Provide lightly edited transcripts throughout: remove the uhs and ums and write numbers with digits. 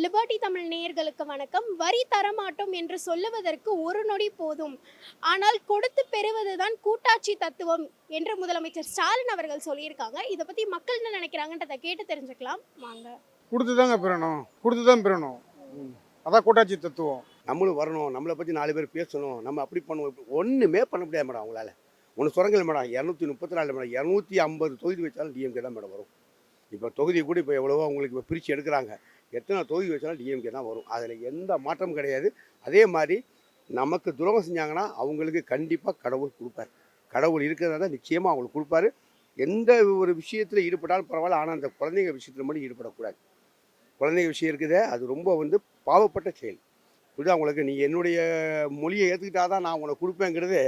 Liberty Tamil நேயர்களுக்கு வணக்கம். வரி தரமாட்டோம் என்று சொல்லுவதற்கு ஒரு நொடி போதும். ஆனால் கொடுத்து பெறுவதுதான் கூட்டாட்சி தத்துவம் என்று முதலமைச்சர் ஸ்டாலின் அவர்கள் சொல்லியிருக்காங்க. இத பத்தி மக்கள் என்ன நினைக்கிறாங்கன்றத கேட்டு தெரிஞ்சுக்கலாம். வாங்க. கொடுத்து தாங்க பெறணும், கொடுத்து தான் பெறணும். அதான் கூட்டாட்சி தத்துவம். நம்மளும் வரணும், நம்மளை பற்றி 4 பேர் பேசணும், நம்ம அப்படி பண்ணுவோம். ஒன்றுமே பண்ண முடியாது மேடம் அவங்களால. ஒன்று சுரங்கல் மேடம் 234 மேடம் 250 தொகுதி வச்சாலும் டிஎம்கே தான் மேடம் வரும். இப்போ தொகுதி கூட இப்போ எவ்வளவோ அவங்களுக்கு இப்போ பிரித்து எடுக்கிறாங்க. எத்தனை தொகுதி வச்சாலும் டிஎம்கே தான் வரும். அதில் எந்த மாற்றமும் கிடையாது. அதே மாதிரி நமக்கு துரோகம் செஞ்சாங்கன்னா அவங்களுக்கு கண்டிப்பாக கடவுள் கொடுப்பார். கடவுள் இருக்கிறதா நிச்சயமாக அவங்களுக்கு கொடுப்பாரு. எந்த ஒரு விஷயத்தில் ஈடுபட்டாலும் பரவாயில்ல, ஆனால் அந்த குழந்தைங்க விஷயத்தில் மட்டும் ஈடுபடக்கூடாது. குழந்தைங்க விஷயம் இருக்குதே, அது ரொம்ப பாவப்பட்ட செயல். புரியுதா உங்களுக்கு? நீ என்னுடைய மொழியை ஏற்றுக்கிட்டா தான் நான் உனக்கு கொடுப்பேங்கிறது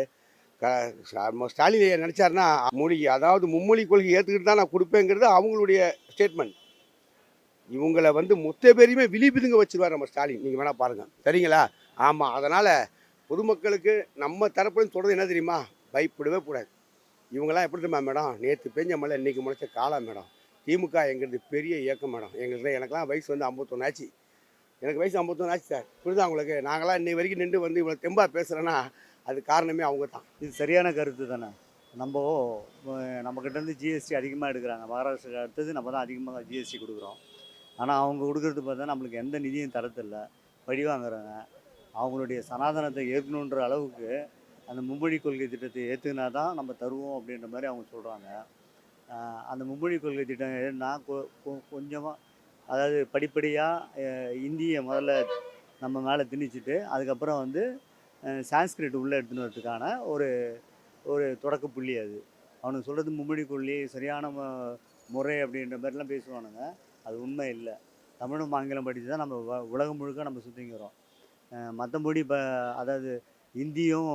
ஸ்டாலின் நினச்சாருன்னா மொழி, அதாவது மும்மொழி கொள்கை ஏற்றுக்கிட்டு தான் நான் கொடுப்பேங்கிறது அவங்களுடைய ஸ்டேட்மெண்ட். இவங்களை மொத்த பேரையுமே விழிப்புதுங்க வச்சுருவார் நம்ம ஸ்டாலின். நீங்கள் வேணால் பாருங்கள், சரிங்களா? ஆமாம், அதனால் பொதுமக்களுக்கு நம்ம தரப்புன்னு சொல்கிறது என்ன தெரியுமா? பயப்படவே கூடாது. இவங்கெல்லாம் எப்படி தெரியுமா மேடம்? நேற்று பெஞ்ச மழை இன்றைக்கி முளைச்ச காலம் மேடம். திமுக எங்கிறது பெரிய இயக்கம் மேடம். எனக்கெல்லாம் வயசு 51 ஆச்சு. எனக்கு வயசு 51 ஆச்சு சார். புரியுதா உங்களுக்கு? நாங்களாம் இன்னை வரைக்கும் நின்று இவ்வளோ தெம்பாக பேசுகிறேன்னா அது காரணமே அவங்க தான். இது சரியான கருத்து தானே. நம்மக்கிட்டேருந்து ஜிஎஸ்டி அதிகமாக எடுக்கிறாங்க. மகாராஷ்டிரா அடுத்தது நம்ம தான் அதிகமாக ஜிஎஸ்டி கொடுக்குறோம். ஆனால் அவங்க கொடுக்குறது பார்த்தா நம்மளுக்கு எந்த நிதியும் தரத்தில்லை, பழி வாங்குறாங்க. அவங்களுடைய சனாதனத்தை ஏற்கணுன்ற அளவுக்கு அந்த மும்மொழி கொள்கை திட்டத்தை ஏற்றுனா தான் நம்ம தருவோம் அப்படின்ற மாதிரி அவங்க சொல்கிறாங்க. அந்த மும்மொழி கொள்கை திட்டம் ஏன்னா கொஞ்சமாக, அதாவது படிப்படியாக இந்தியை முதல்ல நம்ம மேலே திணிச்சிட்டு அதுக்கப்புறம் சான்ஸ்கிரிட் உள்ளே எடுத்துன்னு வரதுக்கான ஒரு ஒரு தொடக்க புள்ளி அது. அவனுக்கு சொல்கிறது மும்மொழி கொள்கை சரியான முறை அப்படின்ற மாதிரிலாம் பேசுவானுங்க. அது உண்மை இல்லை. தமிழும் ஆங்கிலம் படித்து தான் நம்ம உலகம் முழுக்க நம்ம சுற்றிங்கிறோம். மற்ற மொழி அதாவது ஹிந்தியும்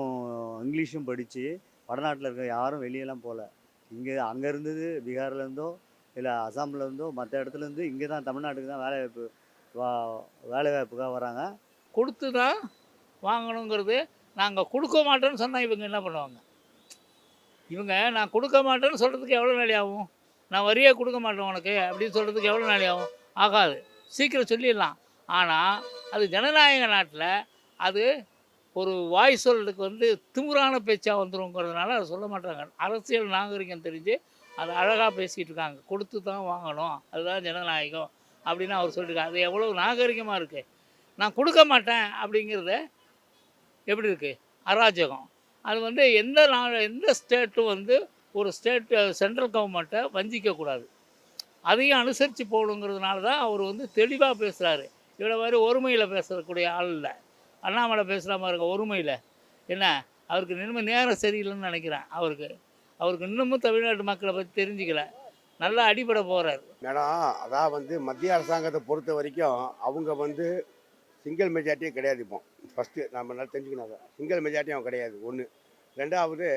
இங்கிலீஷும் படித்து வடநாட்டில் இருக்க யாரும் வெளியெல்லாம் போகல. அங்கே இருந்தது பீகார்லேருந்தோ இல்லை அசாம்லேருந்தோ மற்ற இடத்துலேருந்து இங்கே தான் தமிழ்நாட்டுக்கு தான் வேலைவாய்ப்புக்காக வராங்க. கொடுத்து தான் வாங்கணுங்கிறது. நாங்கள் கொடுக்க மாட்டோன்னு சொன்னால் இவங்க என்ன பண்ணுவாங்க? நான் கொடுக்க மாட்டேன்னு சொல்கிறதுக்கு எவ்வளோ நாளி ஆகும்? நான் வரியே கொடுக்க மாட்டேன் உனக்கு அப்படின்னு சொல்கிறதுக்கு எவ்வளோ நாளி ஆகும்? ஆகாது, சீக்கிரம் சொல்லிடலாம். ஆனால் அது ஜனநாயக நாட்டில் அது ஒரு வாய் சொல்றதுக்கு திமிரான பேச்சாக வந்துருங்கிறதுனால அதை சொல்ல மாட்டாங்க. அரசியல் நாகரிகம் தெரிஞ்சு அதை அழகாக பேசிகிட்டு இருக்காங்க. கொடுத்து தான் வாங்கணும், அதுதான் ஜனநாயகம் அப்படின்னு அவர் சொல்லியிருக்காரு. அது எவ்வளோ நாகரிகமாக இருக்குது. நான் கொடுக்க மாட்டேன் அப்படிங்கிறத எப்படி இருக்குது? அராஜகம். அது எந்த ஸ்டேட்டும் ஒரு ஸ்டேட் சென்ட்ரல் கவர்மெண்ட்டை வஞ்சிக்கக்கூடாது. அதையும் அனுசரித்து போகணுங்கிறதுனால தான் அவர் தெளிவாக பேசுகிறாரு. இவ்வளோ மாதிரி ஒருமையில் பேசக்கூடிய ஆள் இல்லை. அண்ணாமலை பேசுகிற மாதிரி ஒருமையில் என்ன, அவருக்கு இன்னமும் நேரம் சரியில்லைன்னு நினைக்கிறேன். அவருக்கு இன்னமும் தமிழ்நாட்டு மக்களை பற்றி தெரிஞ்சிக்கல. நல்லா அடிபட போகிறார் மேடம். அதான் மத்திய அரசாங்கத்தை பொறுத்த வரைக்கும் அவங்க சிங்கிள் மெஜாரிட்டியே கிடையாது. இப்போ ஃபஸ்ட்டு நம்ம நல்லா தெரிஞ்சுக்கணும், சிங்கிள் மெஜாரிட்டி அவங்க கிடையாது. ஒன்று. ரெண்டாவது,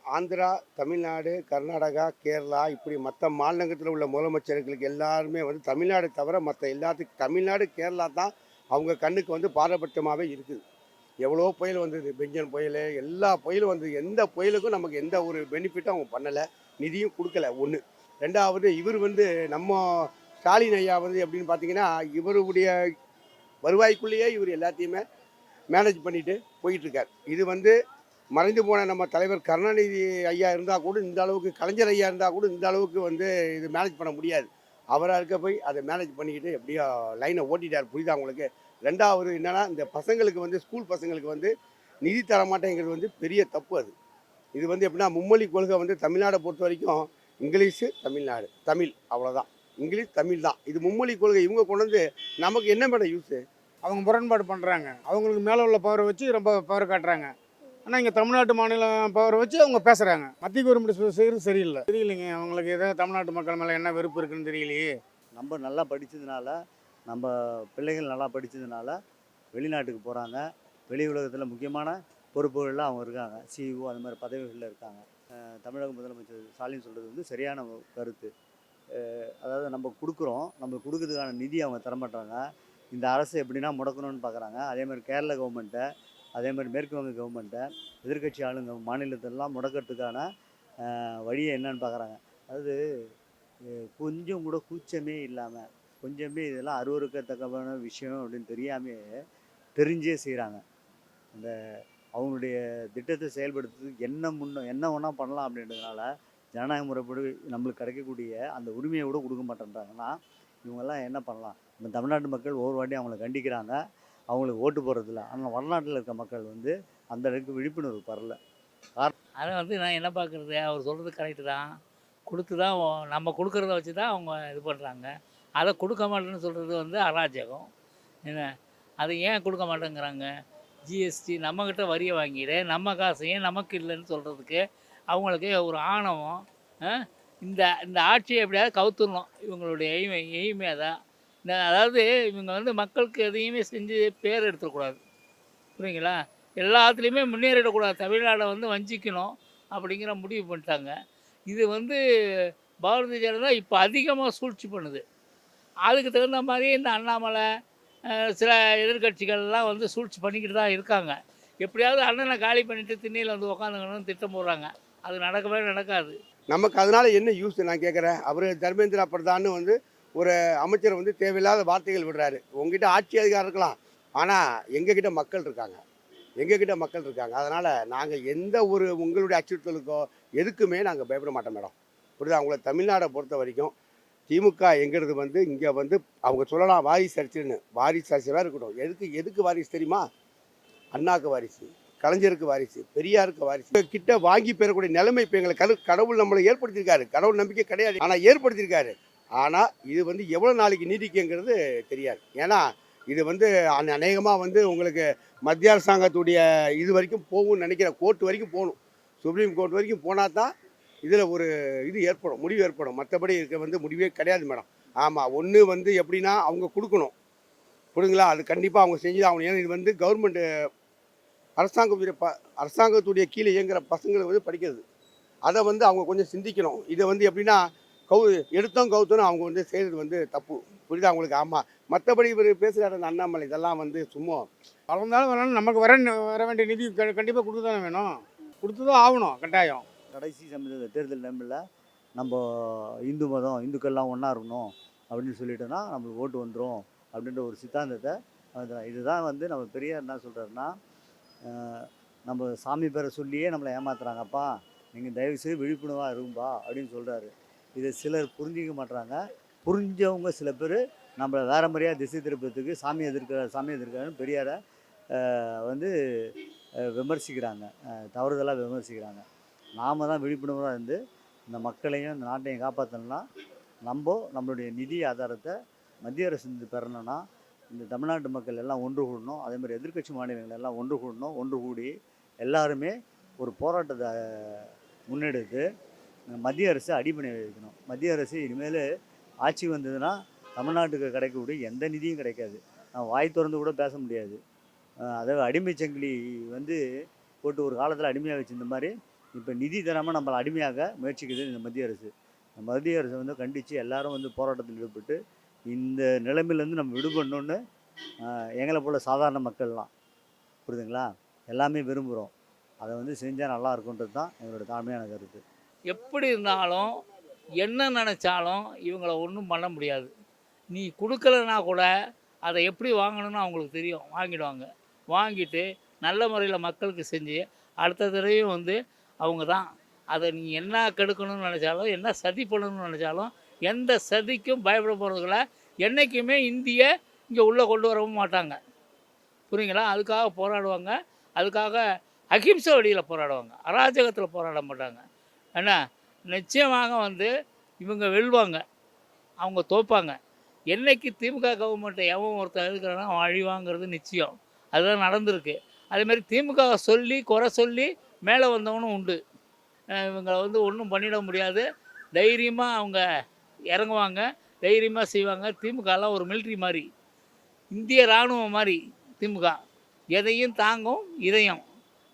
ஆந்திரா, தமிழ்நாடு, கர்நாடகா, கேரளா இப்படி மற்ற மாநிலத்தில் உள்ள முதலமைச்சர்களுக்கு எல்லாருமே தமிழ்நாடு தவிர மற்ற எல்லாத்துக்கும் தமிழ்நாடு, கேரளா தான் அவங்க கண்ணுக்கு பாரபட்சமாகவே இருக்குது. எவ்வளோ புயல் வந்தது, பெஞ்சன் புயல், எல்லா புயலும் எந்த புயலுக்கும் நமக்கு எந்த ஒரு பெனிஃபிட்டும் அவங்க பண்ணலை, நிதியும் கொடுக்கல. ஒன்று. ரெண்டாவது, இவர் நம்ம ஸ்டாலின் ஐயா எப்படின்னு பார்த்தீங்கன்னா இவருடைய வருவாய்க்குள்ளேயே இவர் எல்லாத்தையுமே மேனேஜ் பண்ணிட்டு போயிட்டுருக்கார். இது மறைந்து போன நம்ம தலைவர் கருணாநிதி ஐயா இருந்தால் கூட இந்த அளவுக்கு, கலைஞர் ஐயா இருந்தால் கூட இந்த அளவுக்கு இது மேனேஜ் பண்ண முடியாது. அவராக இருக்க போய் அதை மேனேஜ் பண்ணிக்கிட்டு எப்படியோ லைனை ஓட்டிட்டார். புரியுதா உங்களுக்கு? ரெண்டாவது என்னென்னா, இந்த பசங்களுக்கு ஸ்கூல் பசங்களுக்கு நிதி தர மாட்டேங்கிறது பெரிய தப்பு. அது இது எப்படின்னா, மும்மொழி கொள்கை தமிழ்நாடை பொறுத்த வரைக்கும் இங்கிலீஷு, தமிழ்நாடு, தமிழ், அவ்வளோதான். இங்கிலீஷ், தமிழ் தான். இது மும்மொழி கொள்கை. இவங்க கொண்டு நமக்கு என்ன மேடம் யூஸு? அவங்க முரண்பாடு பண்ணுறாங்க. அவங்களுக்கு மேலே உள்ள பவரை வச்சு ரொம்ப பவர் காட்டுறாங்க. ஆனால் இங்கே தமிழ்நாட்டு மாநிலம் பவரை வச்சு அவங்க பேசுகிறாங்க. மத்திய கவர்மெண்ட் செய்கிறது சரியில்லை. தெரியலைங்க அவங்களுக்கு ஏதாவது தமிழ்நாட்டு மக்கள் மேலே என்ன வெறுப்பு இருக்குன்னு தெரியலையே. நம்ம நல்லா படித்ததுனால, நம்ம பிள்ளைகள் நல்லா படித்ததுனால வெளிநாட்டுக்கு போகிறாங்க. வெளி உலகத்தில் முக்கியமான பொறுப்புகளில் அவங்க இருக்காங்க. சிஇஓ அந்த மாதிரி பதவிகளில் இருக்காங்க. தமிழக முதலமைச்சர் ஸ்டாலின் சொல்கிறது சரியான கருத்து. அதாவது நம்ம கொடுக்குறோம், நம்ம கொடுக்கறதுக்கான நிதி அவங்க தரமாட்டாங்க. இந்த அரசு எப்படின்னா முடக்கணும்னு பார்க்குறாங்க. அதேமாதிரி கேரள கவர்மெண்ட்டை, அதேமாதிரி மேற்கு வங்க கவர்மெண்ட்டை, எதிர்கட்சி ஆளுங்க மாநிலத்திலலாம் முடக்கிறதுக்கான வழியை என்னன்னு பார்க்குறாங்க. அதாவது கொஞ்சம் கூட கூச்சமே இல்லாமல் கொஞ்சம் எப்படி இதெல்லாம் அருவருக்கத்தக்கமான விஷயம் அப்படின்னு தெரிஞ்சே செய்கிறாங்க. அந்த அவங்களுடைய திட்டத்தை செயல்படுத்துறதுக்கு என்ன ஒன்றா பண்ணலாம் அப்படின்றதுனால ஜனநாயக முறைப்படி நம்மளுக்கு கிடைக்கக்கூடிய அந்த உரிமையை கூட கொடுக்க மாட்டேன்றாங்கன்னா இவங்கெல்லாம் என்ன பண்ணலாம்? நம்ம தமிழ்நாட்டு மக்கள் ஒவ்வொரு வாட்டியும் அவங்கள கண்டிக்கிறாங்க, அவங்களுக்கு ஓட்டு போடுறதில்ல. ஆனால் வடநாட்டில் இருக்க மக்கள் வந்து அந்த அளவுக்கு விழிப்புணர்வு வரல. அதை வந்து நான் என்ன பார்க்குறது, அவர் சொல்கிறது கரெக்டு தான். கொடுத்து தான் நம்ம கொடுக்குறத வச்சு தான் அவங்க இது பண்ணுறாங்க. அதை கொடுக்க மாட்டேன்னு சொல்கிறது வந்து அராஜகம். என்ன, அதை ஏன் கொடுக்க மாட்டேங்கிறாங்க? ஜிஎஸ்டி நம்மக்கிட்ட வரியை வாங்கிடு, நம்ம காசையும் நமக்கு இல்லைன்னு சொல்கிறதுக்கு அவங்களுக்கு ஒரு ஆணவம். இந்த இந்த ஆட்சியை எப்படியாவது கவுத்துடணும். இவங்களுடைய எய்மே அதான். அதாவது இவங்க வந்து மக்களுக்கு எதையுமே செஞ்சு பேர் எடுத்துடக்கூடாது. புரியுங்களா? எல்லாத்துலேயுமே முன்னேறிடக்கூடாது. தமிழ்நாடை வந்து வஞ்சிக்கணும் அப்படிங்கிற முடிவு பண்ணிட்டாங்க. இது வந்து பாரதிய ஜனதா இப்போ அதிகமாக சூழ்ச்சி பண்ணுது. அதுக்கு தகுந்த மாதிரி இந்த அண்ணாமலை சில எதிர்கட்சிகள்லாம் வந்து சூழ்ச்சி பண்ணிக்கிட்டு தான் இருக்காங்க. எப்படியாவது அண்ணனை காலி பண்ணிவிட்டு திண்ணையில் வந்து உட்காந்துக்கணும்னு திட்டம் போடுறாங்க. அது நடக்கவே நடக்காது. நமக்கு அதனால் என்ன யூஸ் நான் கேட்குறேன். அவர் தர்மேந்திரா பிரதான்னு வந்து ஒரு அமைச்சர் வந்து தேவையில்லாத வார்த்தைகள் விடுறாரு. உங்ககிட்ட ஆட்சி அதிகாரம் இருக்கலாம், ஆனால் எங்ககிட்ட மக்கள் இருக்காங்க. அதனால் நாங்கள் எந்த ஒரு உங்களுடைய அச்சுறுத்தலுக்கோ எதுக்குமே நாங்கள் பயப்பட மாட்டோம் மேடம். புரியுதா? அவங்கள தமிழ்நாடை பொறுத்த வரைக்கும் திமுக எங்கிறது வந்து இங்கே வந்து அவங்க சொல்லலாம் வாரிசு அரசியல்னு. வாரிசு அரசியலாக இருக்கட்டும். எதுக்கு வாரிசு தெரியுமா? அண்ணாக்கு வாரிசு, கலைஞருக்கு வாரிசு, பெரியாருக்கு வாரிசு கிட்ட வாங்கி பெறக்கூடிய நிலைமை இப்போ எங்களை கடவுள் நம்மளை ஏற்படுத்தியிருக்காரு. கடவுள் நம்பிக்கை கிடையாது, ஆனால் ஏற்படுத்தியிருக்காரு. ஆனால் இது வந்து எவ்வளோ நாளைக்கு நீடிக்குங்கிறது தெரியாது. ஏன்னா இது வந்து அநேகமாக வந்து உங்களுக்கு மத்திய அரசாங்கத்துடைய இது வரைக்கும் போகும்னு நினைக்கிறேன். கோர்ட் வரைக்கும் போகணும், சுப்ரீம் கோர்ட் வரைக்கும் போனால் தான் இதில் ஒரு முடிவு ஏற்படும். மற்றபடி இருக்க வந்து முடிவே கிடையாது மேடம். ஆமாம், ஒன்று வந்து எப்படின்னா அவங்க கொடுக்கணும், புரியுங்களா? அது கண்டிப்பாக அவங்க செஞ்சு தான் ஆகணும். ஏன்னா இது வந்து கவர்மெண்ட்டு அரசாங்கத்துடைய கீழே இயங்குகிற பசங்களுக்கு வந்து படிக்கிறது. அதை வந்து அவங்க கொஞ்சம் சிந்திக்கணும். இதை வந்து எப்படின்னா எடுத்தோம் கவுத்தோன்னு அவங்க வந்து செய்கிறது வந்து தப்பு. புரியுதா அவங்களுக்கு? ஆமாம். மற்றபடி இவர் பேசுகிறார் அந்த அண்ணாமலை, இதெல்லாம் வந்து சும்மா வளர்ந்தாலும் வரணும். நமக்கு வர வேண்டிய நிதி கண்டிப்பாக கொடுத்து தானே வேணும். கொடுத்து தான் ஆகணும் கட்டாயம். கடைசி சமயத்தில் தேர்தல் டைமில் நம்ம இந்து மதம் இந்துக்கள்லாம் ஒன்றா இருக்கணும் அப்படின்னு சொல்லிட்டோன்னா நம்மளுக்கு ஓட்டு வந்துடும் அப்படின்ற ஒரு சித்தாந்தத்தை இதுதான் வந்து நம்ம பெரியார் என்ன சொல்கிறாருன்னா, நம்ம சாமி பேரை சொல்லியே நம்மளை ஏமாத்துறாங்கப்பா, நீங்கள் தயவுசெய்து விழிப்புணர்வாக இருக்கும்பா அப்படின்னு சொல்கிறாரு. இதை சிலர் புரிஞ்சிக்க மாட்டுறாங்க. புரிஞ்சவங்க சில பேர் நம்மளை வேறு மாதிரியாக திசை திருப்பத்துக்கு சாமி எதிர்க்கிறாருன்னு பெரியாரை வந்து விமர்சிக்கிறாங்க, தவறுதலாக விமர்சிக்கிறாங்க. நாம் தான் விழிப்புணர்வாக இருந்து இந்த மக்களையும் இந்த நாட்டையும் காப்பாற்றணும்னா நம்மளுடைய நிதி ஆதாரத்தை மத்திய அரசு பெறணும்னா இந்த தமிழ்நாட்டு மக்கள் எல்லாம் ஒன்று கூடணும். அதே மாதிரி எதிர்க்கட்சி மாநிலங்கள் எல்லாம் ஒன்று கூடி எல்லாருமே ஒரு போராட்டத்தை முன்னெடுத்து மத்திய அரசு அடிப்படை வைக்கணும். மத்திய அரசு இனிமேல் ஆட்சி வந்ததுன்னா தமிழ்நாட்டுக்கு கிடைக்கக்கூடிய எந்த நிதியும் கிடைக்காது. நான் வாய் திறந்து கூட பேச முடியாது. அதாவது அடிமை சங்கிலி வந்து போட்டு ஒரு காலத்தில் அடிமையாக வச்சிருந்த மாதிரி இப்போ நிதி தராமல் நம்மளை அடிமையாக முயற்சிக்குது இந்த மத்திய அரசு. இந்த மத்திய அரசு வந்து கண்டித்து எல்லாரும் வந்து போராட்டத்தில் ஈடுபட்டு இந்த நிலைமையிலேருந்து நம்ம விடுபடணுன்னு எங்களை போல் சாதாரண மக்கள்லாம், புரியுதுங்களா, எல்லாமே விரும்புகிறோம். அதை வந்து செஞ்சால் நல்லா இருக்குன்றது தான் எங்களோட தாழ்மையான கருத்து. எப்படி இருந்தாலும் என்ன நினச்சாலும் இவங்கள ஒன்றும் பண்ண முடியாது. நீ கொடுக்கலன்னா கூட அதை எப்படி வாங்கணும்னு அவங்களுக்கு தெரியும். வாங்கிட்டு நல்ல முறையில் மக்களுக்கு செஞ்சு அடுத்த தடவையும் வந்து அவங்க தான் அதை நீ என்ன கெடுக்கணும்னு நினச்சாலும் என்ன சதி பண்ணணும்னு நினச்சாலும் எந்த சதிக்கும் பயப்பட போகிறதுல என்றைக்குமே இந்திய இங்கே உள்ளே கொண்டு வரவும் மாட்டாங்க. புரியுங்களா? அதுக்காக போராடுவாங்க. அதுக்காக அகிம்சை வழியில் போராடுவாங்க, அராஜகத்தில் போராட மாட்டாங்க. ஏன்னா நிச்சயமாக வந்து இவங்க வெல்வாங்க, அவங்க தோப்பாங்க. என்றைக்கு திமுக கவர்மெண்ட்டை எவன் ஒருத்தர் இருக்கிறானோ அவன் அழிவாங்கிறது நிச்சயம். அதுதான் நடந்திருக்கு. அதேமாதிரி திமுகவை சொல்லி குறை சொல்லி மேலே வந்தவனும் உண்டு. இவங்களை வந்து ஒன்றும் பண்ணிட முடியாது. தைரியமாக அவங்க இறங்குவாங்க, தைரியமாக செய்வாங்க. திமுகலாம் ஒரு மிலிட்ரி மாதிரி, இந்திய இராணுவம் மாதிரி திமுக. எதையும் தாங்கும் இதயம்.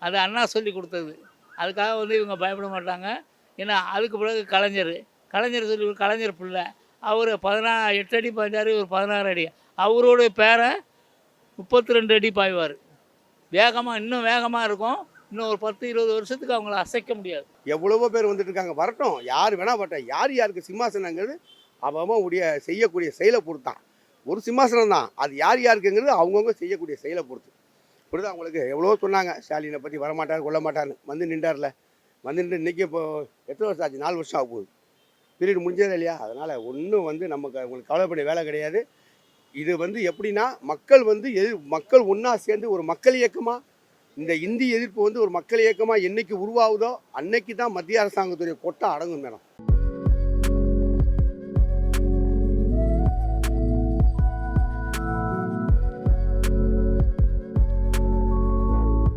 அது அண்ணா சொல்லி கொடுத்தது. அதுக்காக வந்து இவங்க பயப்பட மாட்டாங்க. ஏன்னா அதுக்கு பிறகு கலைஞர் பிள்ளை அவர் 8 அடி பாய்ஞ்சார், இவர் 16 அடி. அவரோடைய பேரை 32 அடி பாய்வார். இன்னும் வேகமாக இருக்கும். இன்னும் ஒரு 10-20 வருஷத்துக்கு அவங்கள அசைக்க முடியாது. எவ்வளவோ பேர் வந்துட்டு இருக்காங்க, வரட்டும், யார் வேணால் வரட்டும். யாருக்கு சிம்மாசனங்கிறது அவன் உடைய செய்யக்கூடிய செயலை பொறுத்தான். ஒரு சிம்மாசனம் தான், அது யார் யாருக்குங்கிறது அவங்கவுங்க செய்யக்கூடிய செயலை பொறுத்து. இப்படிதான் அவங்களுக்கு எவ்வளோ சொன்னாங்க, ஸ்டாலினை பற்றி வரமாட்டார் கொல்ல மாட்டார்னு. வந்து நின்றார்ல, வந்து நின்று இன்றைக்கி இப்போ எத்தனை வருஷம் ஆச்சு? 4 வருஷம் ஆக போகுது. பீரியட் முடிஞ்சதே இல்லையா? அதனால் ஒன்றும் வந்து நமக்கு அவங்களுக்கு கவலைப்பட வேலை கிடையாது. இது வந்து எப்படின்னா, மக்கள் வந்து மக்கள் ஒன்றா சேர்ந்து ஒரு மக்கள் இயக்கமாக, இந்த இந்தி எதிர்ப்பு வந்து ஒரு மக்கள் இயக்கமாக என்னைக்கு உருவாகுதோ அன்னைக்கு தான் மத்திய அரசாங்கத்துடைய கொட்டை அடங்கும் மேடம்.